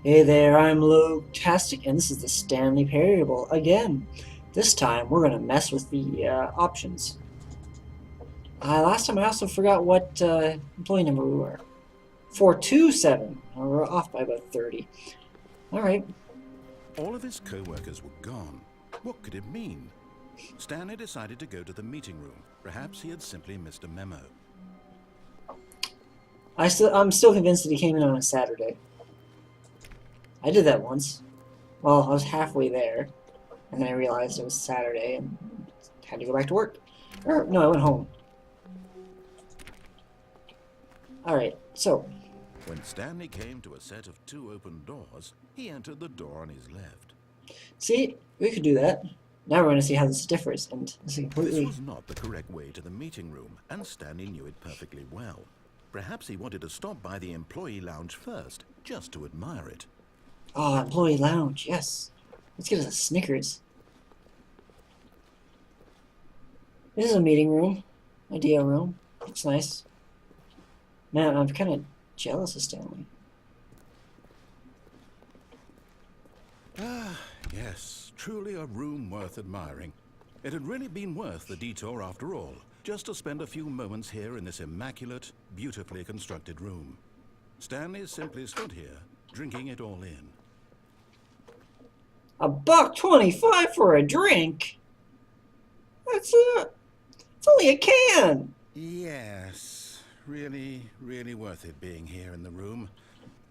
Hey there, I'm Logetastic, and this is the Stanley Parable again. This time, we're gonna mess with the options. Last time I also forgot what employee number we were. 427. We're off by about 30. Alright. All of his co-workers were gone. What could it mean? Stanley decided to go to the meeting room. Perhaps he had simply missed a memo. I'm still convinced that he came in on a Saturday. I did that once. Well, I was halfway there, and then I realized it was Saturday and had to go back to work. Or, no, I went home. Alright, so. When Stanley came to a set of 2 open doors, he entered the door on his left. See, we could do that. Now we're going to see how this differs, and this is completely... This was not the correct way to the meeting room, and Stanley knew it perfectly well. Perhaps he wanted to stop by the employee lounge first, just to admire it. Oh, employee lounge, yes. Let's get us a Snickers. This is a meeting room. Idea room. Looks nice. Man, I'm kind of jealous of Stanley. Ah, yes, truly a room worth admiring. It had really been worth the detour after all, just to spend a few moments here in this immaculate, beautifully constructed room. Stanley simply stood here, drinking it all in. $1.25 for a drink? It's only a can. Yes, really worth it being here in the room.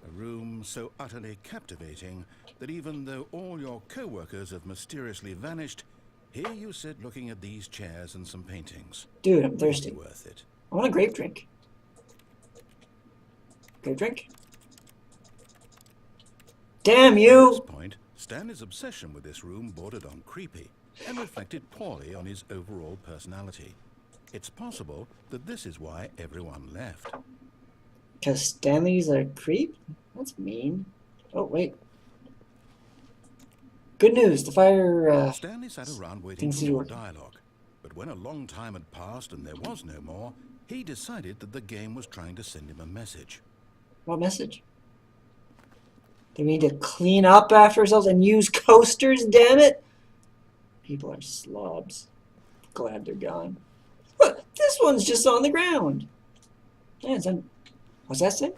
A room so utterly captivating that even though all your co-workers have mysteriously vanished, here you sit looking at these chairs and some paintings. Dude, I'm thirsty. Really worth it. I want a grape drink. Grape drink? Damn you! At this point, Stanley's obsession with this room bordered on creepy and reflected poorly on his overall personality. It's possible that this is why everyone left. Because Stanley's a creep? That's mean. Oh, wait. Good news, the fire, Stanley sat around waiting for more dialogue. But when a long time had passed and there was no more, he decided that the game was trying to send him a message. What message? That we need to clean up after ourselves and use coasters, damn it! People are slobs. Glad they're gone. Look, this one's just on the ground. Yeah, what's that say?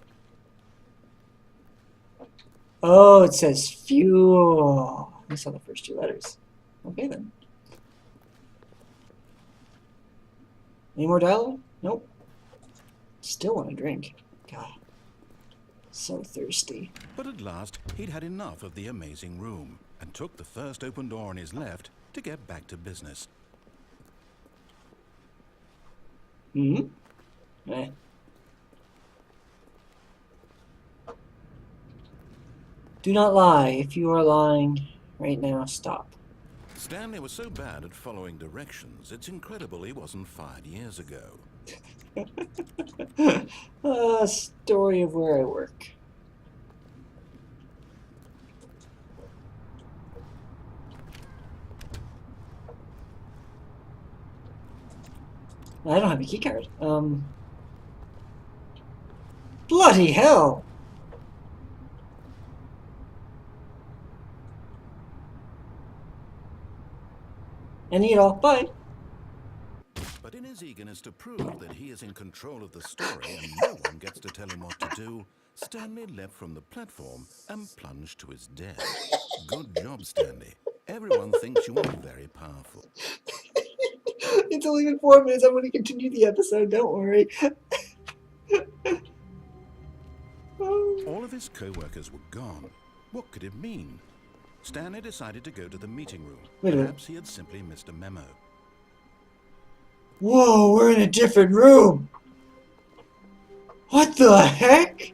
Oh, it says fuel. I saw the first 2 letters. Okay, then. Any more dialogue? Nope. Still want a drink. God. So thirsty. But at last, he'd had enough of the amazing room and took the first open door on his left to get back to business. Eh. Do not lie. If you are lying right now, stop. Stanley was so bad at following directions, it's incredible he wasn't fired years ago. Story of where I work. I don't have a key card. Bloody hell! And eat all. Bye. But in his eagerness to prove that he is in control of the story and no one gets to tell him what to do, Stanley leapt from the platform and plunged to his death. Good job, Stanley. Everyone thinks you are very powerful. It's only been 4 minutes. I'm going to continue the episode. Don't worry. All of his co-workers were gone. What could it mean? Stanley decided to go to the meeting room. Perhaps he had simply missed a memo. Whoa, we're in a different room. What the heck?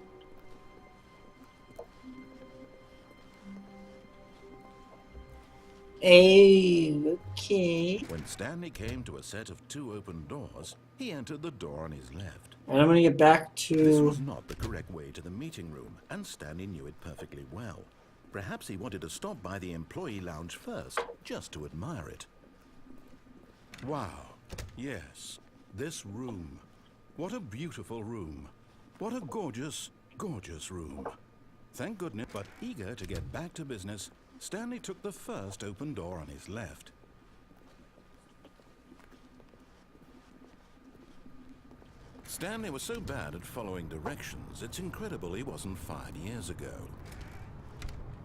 Okay. When Stanley came to a set of 2 open doors, he entered the door on his left. And I'm going to get back to... This was not the correct way to the meeting room, and Stanley knew it perfectly well. Perhaps he wanted to stop by the employee lounge first, just to admire it. Wow. Yes, this room. What a beautiful room. What a gorgeous, gorgeous room. Thank goodness, but eager to get back to business, Stanley took the first open door on his left. Stanley was so bad at following directions, it's incredible he wasn't fired years ago.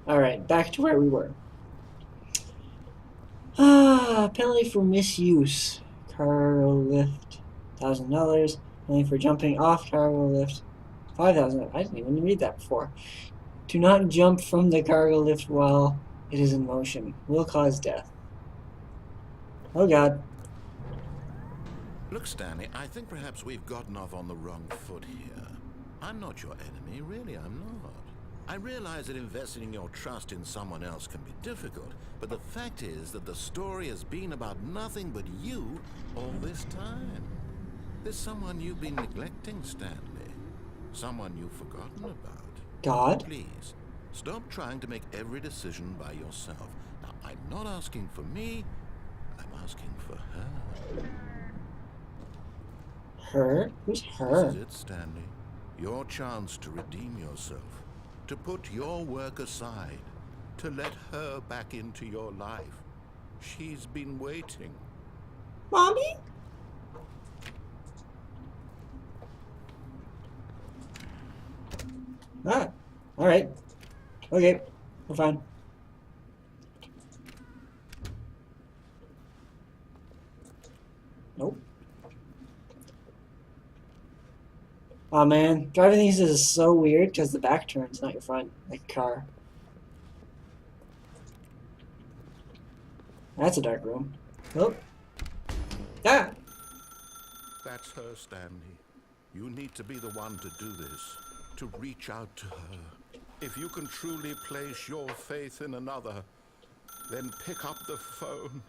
Alright, back to where we were. Penalty for misuse. Cargo lift, $1,000. Penalty for jumping off cargo lift, $5,000. I didn't even read that before. Do not jump from the cargo lift while it is in motion. Will cause death. Oh god. Look, Stanley, I think perhaps we've gotten off on the wrong foot here. I'm not your enemy, really, I'm not. I realize that investing your trust in someone else can be difficult, but the fact is that the story has been about nothing but you all this time. There's someone you've been neglecting, Stanley. Someone you've forgotten about. God? Please, stop trying to make every decision by yourself. Now, I'm not asking for me, I'm asking for her. Her? Who's her? This is it, Stanley. Your chance to redeem yourself. To put your work aside. To let her back into your life. She's been waiting. Mommy? Ah, alright. Okay, we're fine. Nope. Oh man, driving these is so weird because the back turns, not your front, like a car. That's a dark room. Oh. Ah! That's her, Stanley. You need to be the one to do this. To reach out to her. If you can truly place your faith in another, then pick up the phone.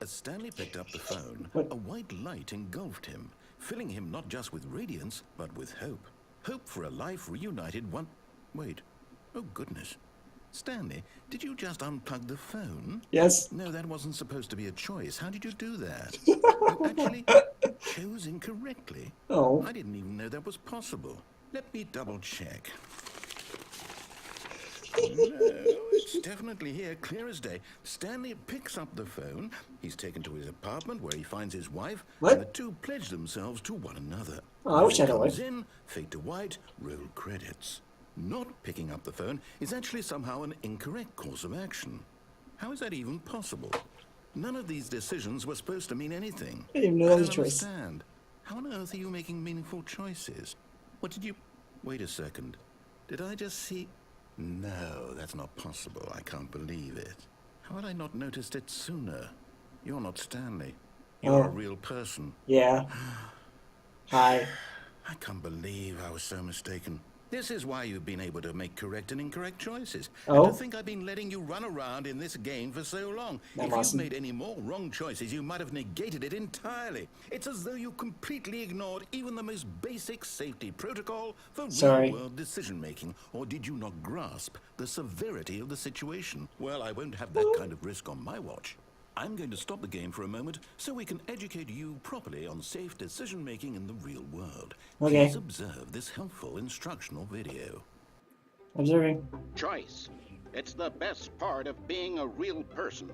As Stanley picked up the phone, What? a white light engulfed him, filling him not just with radiance, but with hope. Hope for a life reunited one... Wait. Oh, goodness. Stanley, did you just unplug the phone? Yes. No, that wasn't supposed to be a choice. How did you do that? You actually chose incorrectly. Oh. I didn't even know that was possible. Let me double check. No, it's definitely here, clear as day. Stanley picks up the phone. He's taken to his apartment where he finds his wife. What? And the two pledge themselves to one another. Oh, I wish I had a comes wife. in, fade to white, roll credits. Not picking up the phone is actually somehow an incorrect course of action. How is that even possible? None of these decisions were supposed to mean anything. I didn't even know I that don't was a choice. understand. How on earth are you making meaningful choices? What did you... Wait a second. Did I just see... No, that's not possible. I can't believe it. How had I not noticed it sooner? You're not Stanley. You're a real person. Yeah. Hi. I can't believe I was so mistaken. This is why you've been able to make correct and incorrect choices. Oh. And to think I've been letting you run around in this game for so long. That If mustn't. you've made any more wrong choices, you might have negated it entirely. It's as though you completely ignored even the most basic safety protocol for Sorry. real-world decision-making. Or did you not grasp the severity of the situation? Well, I won't have that kind of risk on my watch. I'm going to stop the game for a moment so we can educate you properly on safe decision-making in the real world. Okay. Please observe this helpful instructional video. Observing. Choice. It's the best part of being a real person.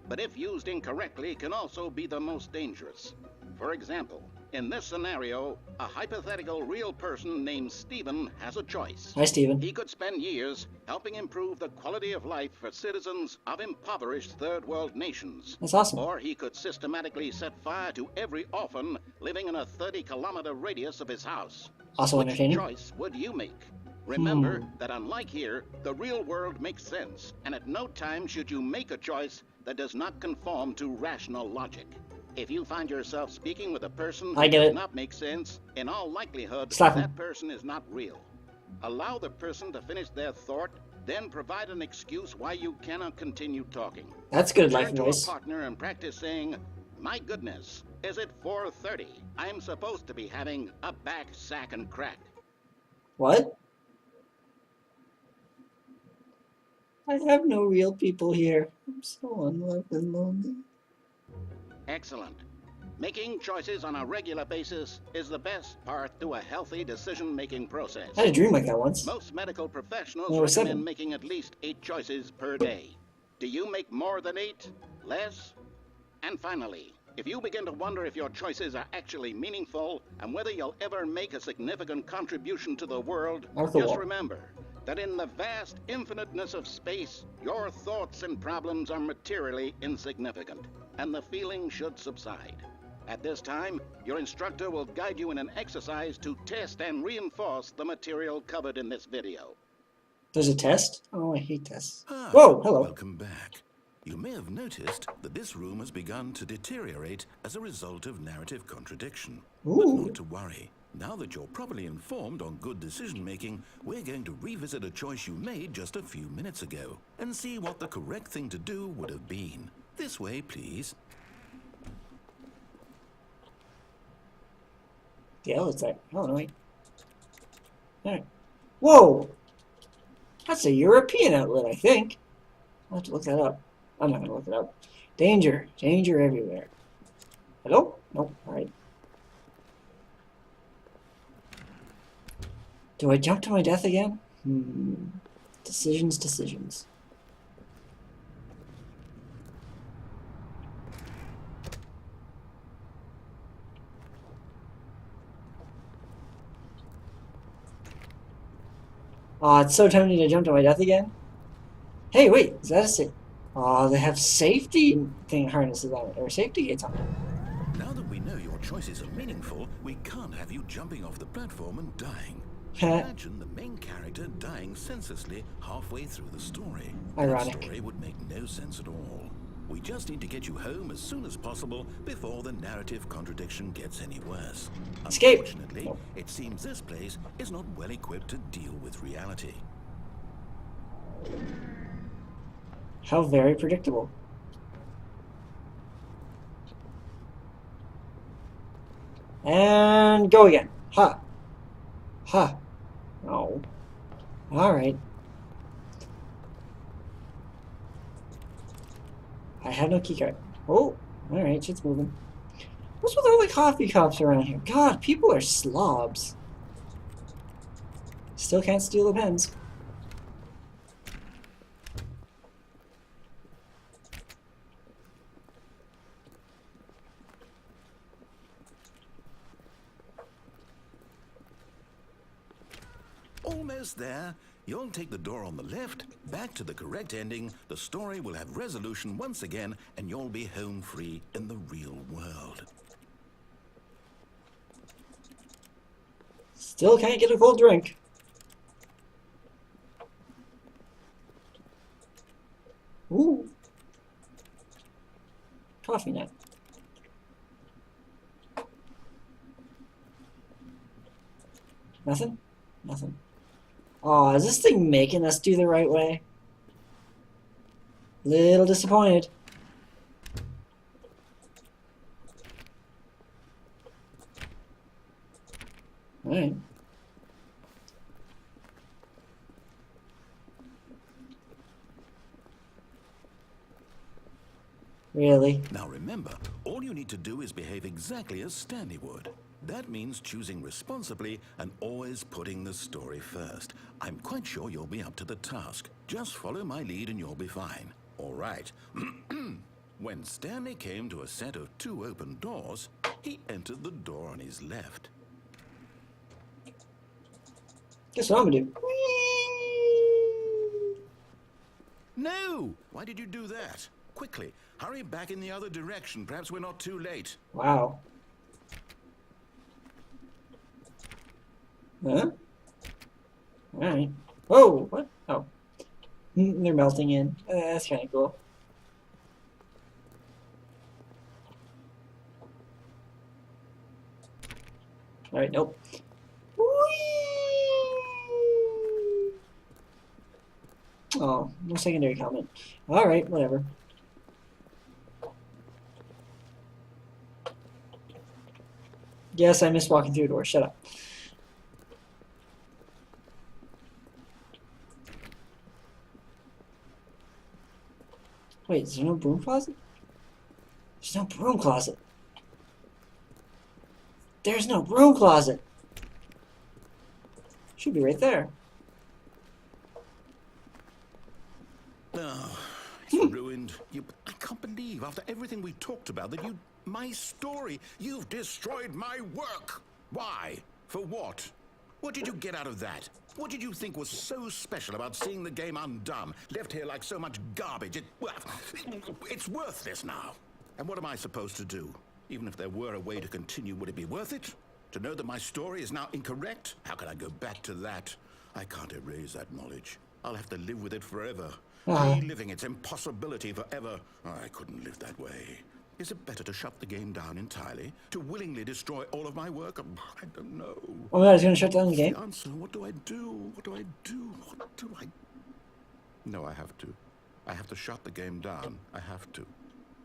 But if used incorrectly, can also be the most dangerous. For example, in this scenario, a hypothetical real person named Stephen has a choice. Hi, Steven. He could spend years helping improve the quality of life for citizens of impoverished third world nations. That's awesome. Or he could systematically set fire to every orphan living in a 30-kilometer radius of his house. Also Which entertaining. choice would you make? Remember that unlike here, the real world makes sense, and at no time should you make a choice that does not conform to rational logic. If you find yourself speaking with a person I who get does it. not make sense, in all likelihood, Slap him. that person is not real. Allow the person to finish their thought, then provide an excuse why you cannot continue talking. That's good life Turn to advice. a partner and practice saying, "My goodness, is it 4:30? I'm supposed to be having a back, sack, and crack." What? I have no real people here. I'm so unloved and lonely. Excellent. Making choices on a regular basis is the best part to a healthy decision-making process. I had a dream like that once. Most medical professionals When I was recommend 7. making at least 8 choices per day. Do you make more than 8? Less? And finally, if you begin to wonder if your choices are actually meaningful and whether you'll ever make a significant contribution to the world, just remember that in the vast infiniteness of space, your thoughts and problems are materially insignificant, and the feeling should subside. At this time, your instructor will guide you in an exercise to test and reinforce the material covered in this video. There's a test? Oh, I hate tests. Ah, Whoa, hello. Welcome back. You may have noticed that this room has begun to deteriorate as a result of narrative contradiction. Ooh. But not to worry. Now that you're properly informed on good decision-making, we're going to revisit a choice you made just a few minutes ago and see what the correct thing to do would have been. This way, please. The hell is that? Oh, no, wait. Alright. Whoa! That's a European outlet, I think. I'll have to look that up. I'm not going to look it up. Danger. Danger everywhere. Hello? Nope. Alright. Do I jump to my death again? Decisions, decisions. Aw, it's so tempting to jump to my death again. Hey, wait, is that a safe? Aw, they have safety thing harnesses on it, or safety gates on it. Now that we know your choices are meaningful, we can't have you jumping off the platform and dying. Imagine the main character dying senselessly halfway through the story. Ironic. That story would make no sense at all. We just need to get you home as soon as possible before the narrative contradiction gets any worse. Escape. Unfortunately, it seems this place is not well equipped to deal with reality. How very predictable. And go again. Ha. Ha. No. Alright. I have no keycard. Oh, alright, shit's moving. What's with all the coffee cups around here? God, people are slobs. Still can't steal the pens. Almost there. You'll take the door on the left, back to the correct ending, the story will have resolution once again, and you'll be home free in the real world. Still can't get a cold drink. Ooh. Coffee nut. Nothing? Nothing. Aw, is this thing making us do the right way? Little disappointed. Alright. Really? Now remember, all you need to do is behave exactly as Stanley would. That means choosing responsibly and always putting the story first. I'm quite sure you'll be up to the task. Just follow my lead and you'll be fine. All right. When Stanley came to a set of 2 open doors, he entered the door on his left. Guess what I'm gonna do? No! Why did you do that? Quickly, hurry back in the other direction. Perhaps we're not too late. Wow. Huh? Alright. Whoa, what? Oh. They're melting in. That's kind of cool. Alright, nope. Whee! Oh, no secondary comment. Alright, whatever. Yes, I missed walking through a door. Shut up. Wait, is there no broom closet? There's no broom closet. There's no broom closet. Should be right there. Oh, it's ruined. I can't believe, after everything we talked about, that my story, you've destroyed my work. Why? For what? What did you get out of that? What did you think was so special about seeing the game undone, left here like so much garbage? It's worthless now. And what am I supposed to do? Even if there were a way to continue, would it be worth it? To know that my story is now incorrect? How can I go back to that? I can't erase that knowledge. I'll have to live with it forever. Reliving its impossibility forever. I couldn't live that way. Is it better to shut the game down entirely? To willingly destroy all of my work? I don't know. Oh my god, he's gonna shut down the game? The answer, what do I do? What do I do? What do I... No, I have to. I have to shut the game down. I have to.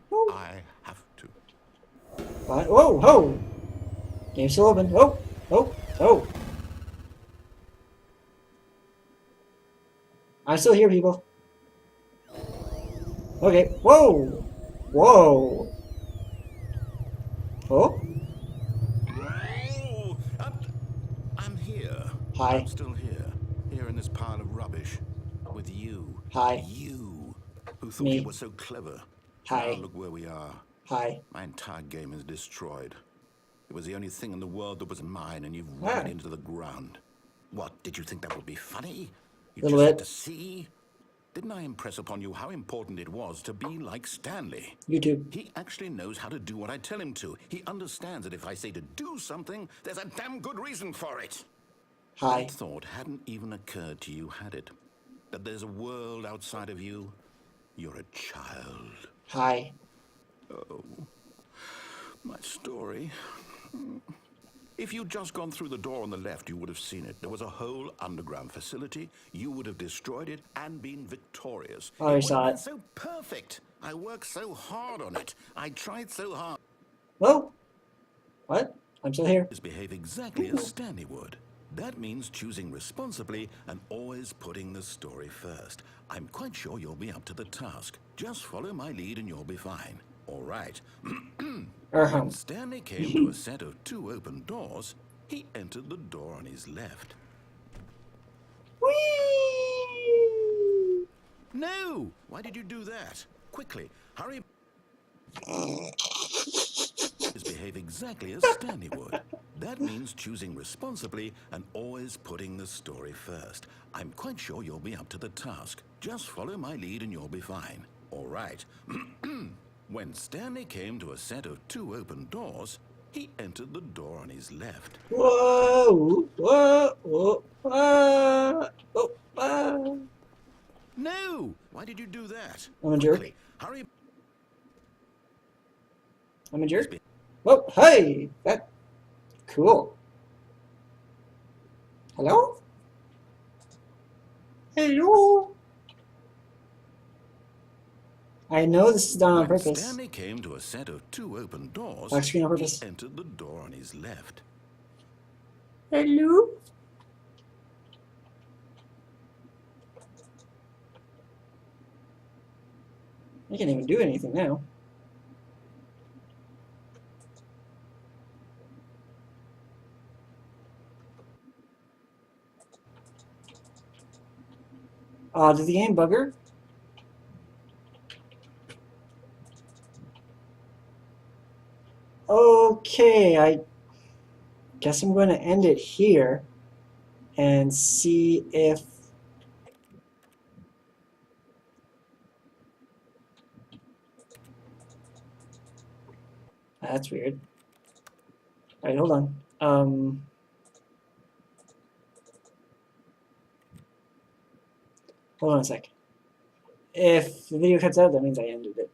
Woo. I have to. What? Whoa, ho! Game's still open. Oh, oh, oh. I'm still here, people. Okay. Whoa! Whoa! Oh? Oh, I'm here. Hi. I'm still here. Here in this pile of rubbish. With you. Hi. You. Who thought Me. you were so clever. Hi. Now look where we are. Hi. My entire game is destroyed. It was the only thing in the world that was mine, and you've Ah. run it into the ground. What, did you think that would be funny? You Little just bit. had to see? Didn't I impress upon you how important it was to be like Stanley? YouTube. He actually knows how to do what I tell him to. He understands that if I say to do something, there's a damn good reason for it. Hi. That thought hadn't even occurred to you, had it? That there's a world outside of you? You're a child. Hi. Oh, my story. If you'd just gone through the door on the left, you would have seen it. There was a whole underground facility. You would have destroyed it and been victorious. Oh, I It would saw have been it. so perfect. I worked so hard on it. I tried so hard. Whoa! What? I'm still here. Behave exactly as Stanley would. That means choosing responsibly and always putting the story first. I'm quite sure you'll be up to the task. Just follow my lead and you'll be fine. All right. When Stanley came to a set of 2 open doors, he entered the door on his left. Whee! No! Why did you do that? Quickly, hurry. Behave exactly as Stanley would. That means choosing responsibly and always putting the story first. I'm quite sure you'll be up to the task. Just follow my lead and you'll be fine. All right. When Stanley came to a set of 2 open doors, he entered the door on his left. Whoa! Whoa! Whoa! Oh! Ah! No! Why did you do that? I'm a jerk. Quickly, hurry. I'm a jerk. Whoa! Hey! That... Cool. Hello? Hello? I know this is done on When purpose. Stanley came to a set of 2 open doors, Black screen on purpose. he entered the door on his left. Hello? I can't even do anything now. Did the game bugger? Okay, I guess I'm going to end it here and see if... That's weird. Alright, hold on. Hold on a sec. If the video cuts out, that means I ended it.